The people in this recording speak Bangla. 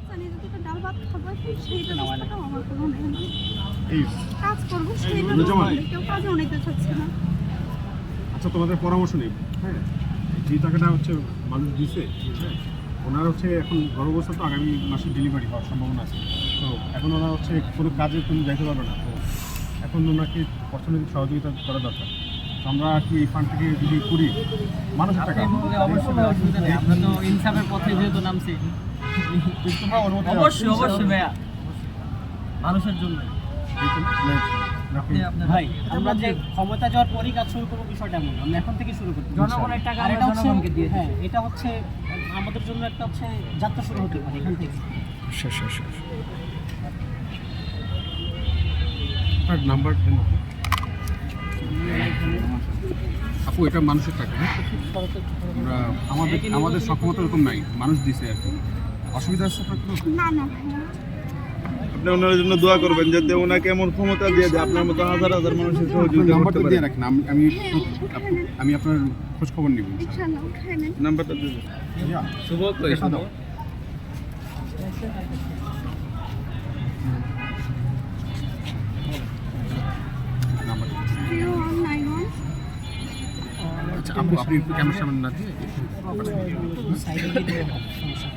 জানি যে দুটো ডাল ভাত খাবো সেই ব্যবস্থাটাও আমার কোনো নেই না। এই কাজ করবো সেই নুরুজ্জামান। ব্যবস্থা কেউ কাজেও নিতে চাচ্ছে না। আচ্ছা তোমাদের পরামর্শ নেই, হ্যাঁ যে টাকাটা হচ্ছে মানুষ দিছে, হ্যাঁ ওনার হচ্ছে এখন গর্ভাবস্থা, তো আগামী মাসে ডেলিভারি হওয়ার সম্ভাবনা আছে। তো এখন ওনার হচ্ছে কোনো কাজে তুমি যাইতে পারবে না, তো এখন ওনাকে অর্থনৈতিক সহযোগিতা করা দরকার। তো আমরা কি এই ফান্ড থেকে যদি করি মানুষের টাকা অবশ্যই অসুবিধা নেই, আমরা তো ইনসাফের পথে যেহেতু নামছি, তোমরা অনুমতি দাও। অবশ্যই অবশ্যই ভাইয়া, মানুষের জন্য। ভাই আমরা যে ক্ষমতা যাওয়ার পরই কাজ শুরু করবো বিষয়টা এমন, আমরা এখন থেকে শুরু করবো। জনগণের টাকা আর এটা হচ্ছে হ্যাঁ, এটা হচ্ছে আমাদের জন্য একটা হচ্ছে যাত্রা শুরু হতে পারে এখান থেকে। আপনার নাম্বার দেন। আপু এটা মানুষের টাকা, হ্যাঁ আমরা আমাদের সক্ষমতা এরকম নাই, মানুষ দিছে আর কি। অসুবিধা আছে আপনার কোনো? না না ভাইয়া, আপনি ওনার জন্য দোয়া করবেন যাতে ওনাকে এমন ক্ষমতা দিয়ে দেয় আপনার মতো হাজার হাজার মানুষের আপনার সহযোগিতা করতে নাম্বারটা পারে। দিয়ে রাখেন, আমি আপনার খোঁজ খবর নিব। ইনশাআল্লাহ উঠায় নেন। নাম্বারটা দিয়ে দেন। শুভ দাও। নাম্বার। 0191 আচ্ছা আপু আপনি একটু ক্যামেরার সামনে না দিয়ে সাইডে সমস্যা